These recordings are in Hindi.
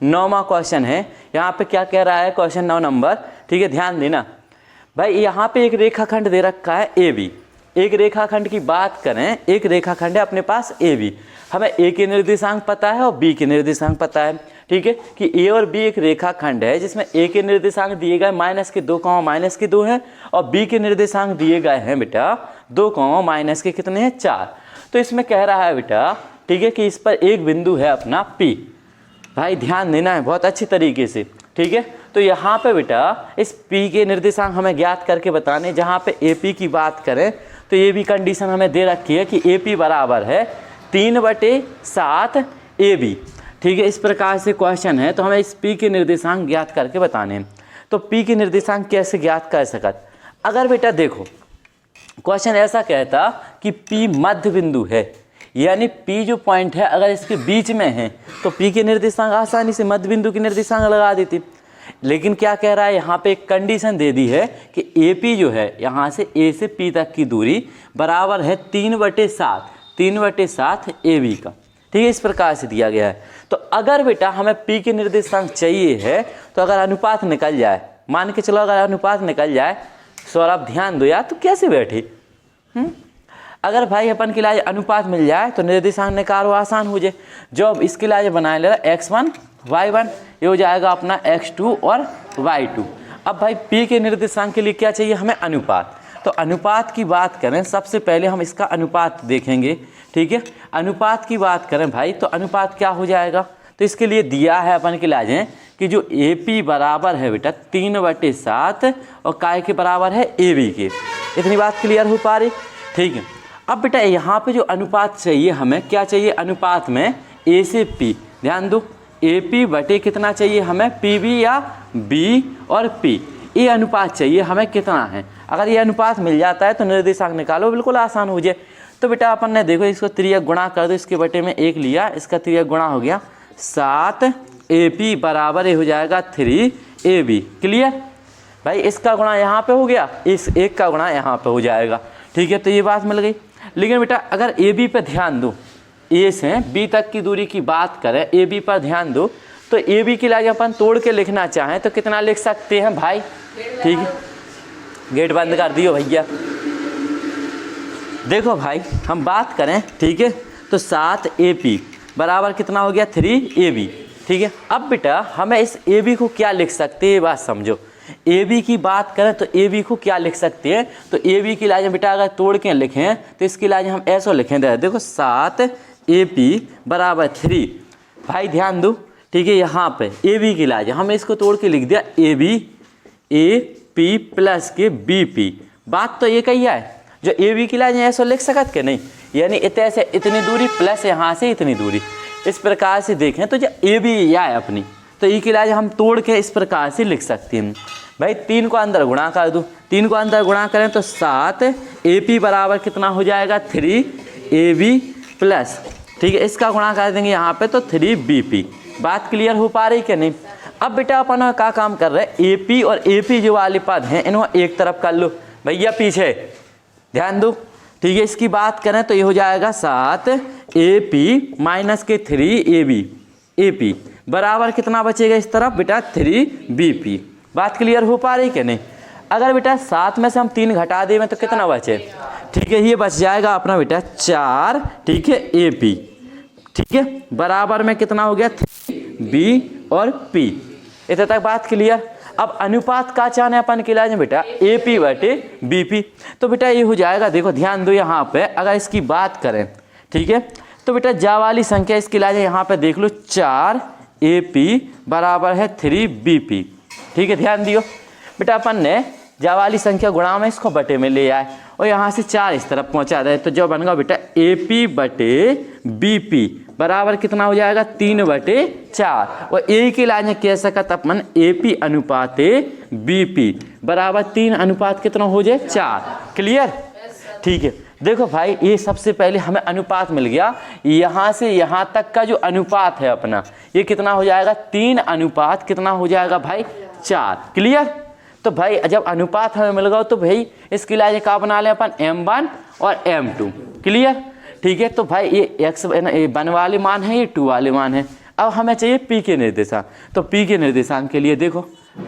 9वां क्वेश्चन है। यहाँ पे क्या कह रहा है क्वेश्चन 9 नंबर, ठीक है, ध्यान देना भाई। यहाँ पे एक रेखाखंड दे रखा है ए बी। एक रेखाखंड की बात करें, एक रेखाखंड है अपने पास ए बी। हमें ए के निर्देशांक पता है और बी के निर्देशांक पता है, ठीक है, कि ए और बी एक रेखाखंड है जिसमें ए के निर्देशांक दिए गए -2, हैं और बी के निर्देशांक दिए गए हैं बेटा 2, कितने हैं 4। तो इसमें कह रहा है बेटा, ठीक है, कि इस पर एक बिंदु है अपना P। भाई ध्यान देना है बहुत अच्छी तरीके से, ठीक है। तो यहाँ पे बेटा इस P के निर्देशांक हमें ज्ञात करके बताने। जहाँ पे AP की बात करें तो ये भी कंडीशन हमें दे रखी है कि AP बराबर है 3/7 AB, ठीक है। इस प्रकार से क्वेश्चन है, तो हमें इस P के निर्देशांक ज्ञात करके बताने हैं। तो P के निर्देशांक कैसे ज्ञात कर सकत? अगर बेटा देखो क्वेश्चन ऐसा कहता कि P मध्य बिंदु है, यानी P जो पॉइंट है अगर इसके बीच में है तो P के निर्देशांक आसानी से मध्य बिंदु के निर्देशांक लगा देती। लेकिन क्या कह रहा है, यहाँ पे एक कंडीशन दे दी है कि AP जो है यहाँ से A से P तक की दूरी बराबर है 3/7 AB का, ठीक है। इस प्रकार से दिया गया है। तो अगर बेटा हमें P के निर्देशांक चाहिए है तो अगर अनुपात निकल जाए, मान के चलो अगर अनुपात निकल जाए, सौरभ ध्यान दो यार, तो कैसे बैठे, अगर भाई अपन के लिए अनुपात मिल जाए तो निर्देशांक निकालो आसान हो जाए। जो अब इसके लिए बनाए ले रहा x1 y1, ये हो जाएगा अपना x2 और y2। अब भाई P के निर्देशांक के लिए क्या चाहिए हमें, अनुपात। तो अनुपात की बात करें, सबसे पहले हम इसका अनुपात देखेंगे, ठीक है। अनुपात की बात करें भाई तो अनुपात क्या हो जाएगा, तो इसके लिए दिया है अपन के लिए कि जो AP बराबर है बेटा 3/7 और काय के बराबर है AB के। इतनी बात क्लियर हो पा रही, ठीक है। अब बेटा यहाँ पे जो अनुपात चाहिए हमें, क्या चाहिए अनुपात में A से P, ध्यान दो AP बटे कितना चाहिए हमें, PB या B और P, ये अनुपात चाहिए हमें कितना है। अगर ये अनुपात मिल जाता है तो निर्देशांक निकालो, बिल्कुल आसान हो जाए। तो बेटा अपन ने देखो इसको त्रियक गुणा कर दो, इसके बटे में 1 लिया, इसका त्रियक गुणा हो गया 7 AP बराबर ये हो जाएगा 3 AB। क्लियर भाई, इसका गुणा यहाँ पे हो गया, इस एक का गुणा यहाँ पे हो जाएगा, ठीक है। तो ये बात मिल गई। लेकिन बेटा अगर AB पे ध्यान दो, A से B तक की दूरी की बात करें, AB पर ध्यान दो, तो AB के लिए अपन तोड़ के लिखना चाहें तो कितना लिख सकते हैं भाई, ठीक है। गेट बंद कर दियो भैया। देखो भाई हम बात करें, ठीक है, तो 7 AP बराबर कितना हो गया 3 AB, ठीक है। अब बेटा हमें इस AB को क्या लिख सकते हैं, ये बात समझो। AB की बात करें तो AB को क्या लिख सकते हैं, तो AB की लाइन बेटा अगर तोड़ के लिखें तो इसकी लाइन हम ऐसा लिखें, देखो 7 AP बराबर 3। भाई ध्यान दो, ठीक है, यहाँ पे AB की लाइन हमने इसको तोड़ के लिख दिया AP प्लस के BP। बात तो ये कही है, जो AB की लाइन ऐसा लिख सकत के नहीं, यानी इतने से इतनी दूरी प्लस यहाँ से इतनी दूरी। इस प्रकार से देखें तो जो AB या है अपनी, तो ई की लाइन हम तोड़ के इस प्रकार से लिख सकते हैं। भाई 3 को अंदर गुणा कर दूँ, 3 को अंदर गुणा करें तो 7 AP बराबर कितना हो जाएगा 3 AB प्लस, ठीक है, इसका गुणा कर देंगे यहाँ पे तो 3 BP। बात क्लियर हो पा रही कि नहीं। अब बेटा अपन क्या काम कर रहे हैं, AP और AP जो वाले पद हैं इन्हों एक तरफ कर लो भैया, पीछे ध्यान दो, ठीक है। इसकी बात करें तो ये हो जाएगा 7 AP माइनस के 3 AP बराबर कितना बचेगा इस तरफ बेटा 3 BP। बात क्लियर हो पा रही कि नहीं। अगर बेटा 7 में से हम 3 घटा दें तो कितना बचे, ठीक है, ये बच जाएगा अपना बेटा 4, ठीक है, AP, ठीक है, बराबर में कितना हो गया 3B और P। इतने तक बात क्लियर। अब अनुपात का चाहने अपन के लिए बेटा AP बटे BP। तो बेटा ये हो जाएगा, देखो ध्यान दो यहाँ पे अगर इसकी बात करें, ठीक है, तो बेटा जा वाली संख्या इसके लिए यहाँ पे देख लो 4 AP बराबर है 3 BP, ठीक है। ध्यान दियो बेटा अपन ने जा वाली संख्या गुणा में इसको बटे में ले आए और यहाँ से 4 इस तरफ पहुँचा दे, तो जो बनेगा बेटा AP बटे BP बराबर कितना हो जाएगा 3/4। और A की लाइन कह सकत अपन AP अनुपात BP बराबर 3 अनुपात कितना हो जाए 4। क्लियर, ठीक है। देखो भाई ये सबसे पहले हमें अनुपात मिल गया, यहाँ से यहाँ तक का जो अनुपात है अपना ये कितना हो जाएगा 3 अनुपात कितना हो जाएगा भाई 4। क्लियर। तो भाई जब अनुपात हमें मिल गया तो भाई इसकी लाइन का बना लें अपन M1 और M2। क्लियर, ठीक है। तो भाई ये x 1 वाले मान है, ये 2 वाले मान है। अब हमें चाहिए पी के निर्देशांक। तो पी के निर्देशांक के लिए देखो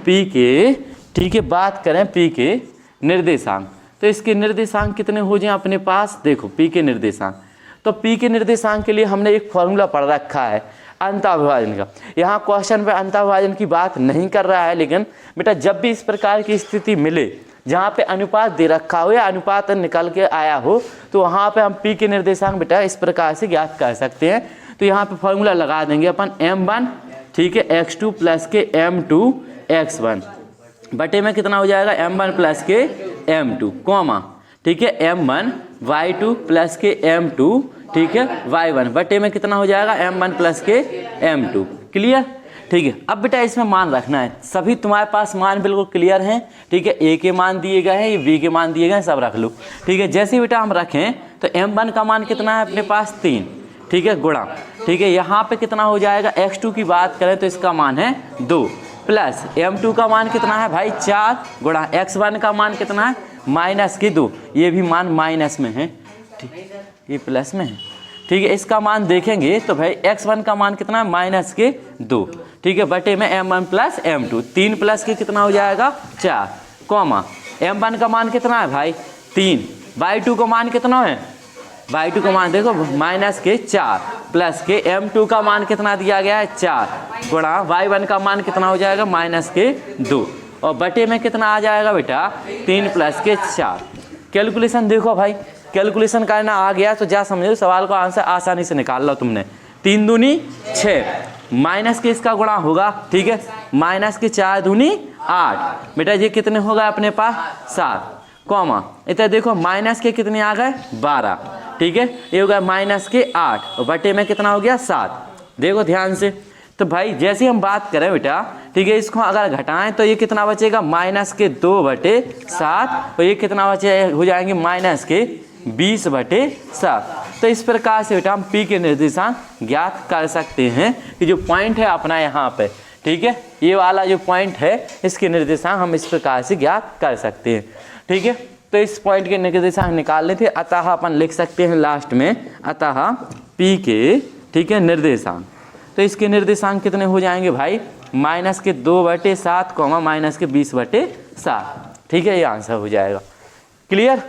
पी के, ठीक है, बात करें पी के निर्देशांक, तो इसके निर्देशांक कितने हो जाए अपने पास, देखो पी के निर्देशांक। तो पी के निर्देशांक के लिए हमने एक फॉर्मूला पढ़ रखा है अंतःविभाजन का। यहाँ क्वेश्चन पे अंतःविभाजन की बात नहीं कर रहा है, लेकिन बेटा जब भी इस प्रकार की स्थिति मिले जहाँ पे अनुपात दे रखा हो या अनुपात निकल के आया हो, तो वहाँ पे हम पी के निर्देशांक बेटा इस प्रकार से ज्ञात कर सकते हैं। तो यहाँ पे फॉर्मूला लगा देंगे अपन m1, ठीक है, x2 प्लस के m2 x1 बटे में कितना हो जाएगा m1 प्लस के m2 कॉमा, ठीक है, m1 y2 प्लस के m2, ठीक है, y1 बटे में कितना हो जाएगा m1 प्लस के m2। क्लियर, ठीक है। अब बेटा इसमें मान रखना है, सभी तुम्हारे पास मान बिल्कुल क्लियर हैं, ठीक है, a के मान दिए गए हैं, ये b के मान दिए गए हैं, सब रख लो, ठीक है। जैसे बेटा हम रखें तो m1 का मान कितना है अपने पास 3, ठीक है, गुणा, ठीक है, यहाँ पे कितना हो जाएगा, x2 की बात करें तो इसका मान है 2 प्लस m2 का मान कितना है भाई 4 गुणा x1 का मान कितना है माइनस के 2, ये भी मान माइनस में है, ठीक, ये प्लस में है, ठीक है। इसका मान देखेंगे तो भाई x1 का मान कितना है माइनस के 2, ठीक है, बटे में m1 प्लस m2, 3 प्लस के कितना हो जाएगा 4 कॉमा, m1 का मान कितना है भाई 3, y2 का मान कितना है, y2 का मान देखो माइनस के 4 प्लस के m2 का मान कितना दिया गया है 4 गुणा y1 का मान कितना हो जाएगा माइनस के 2 और बटे में कितना आ जाएगा बेटा 3 प्लस के 4। कैलकुलेशन देखो भाई, कैलकुलेशन करना आ गया तो जा समझो सवाल का आंसर आसानी से निकाल लो तुमने। 3 दूनी 6, माइनस के इसका गुणा होगा, ठीक है, माइनस के 4 दूनी 8, बेटा ये कितने होगा अपने पास 7 कॉमा, इधर देखो माइनस के कितने आ गए 12, ठीक है, ये हो गया माइनस के 8 और बटे में कितना हो गया 7। देखो ध्यान से, तो भाई जैसे हम बात करें बेटा, ठीक है, इसको अगर घटाएं तो ये कितना बचेगा माइनस के 2 बटे 7 और ये कितना बचे हो जाएंगे माइनस के 20 बटे 7। तो इस प्रकार से बेटा हम पी के निर्देशांक ज्ञात कर सकते हैं कि जो पॉइंट है अपना यहाँ पे, ठीक है, ये वाला जो पॉइंट है इसके निर्देशांक हम इस प्रकार से ज्ञात कर सकते हैं, ठीक है। तो इस पॉइंट के निर्देशांक निकालने थे, अतः अपन लिख सकते हैं लास्ट में अतः पी के, ठीक है, निर्देशांक। तो इसके निर्देशांक कितने हो जाएंगे भाई माइनस के 2 बटे 7 कॉमा माइनस के 20 बटे 7, ठीक है, ये आंसर हो जाएगा। क्लियर।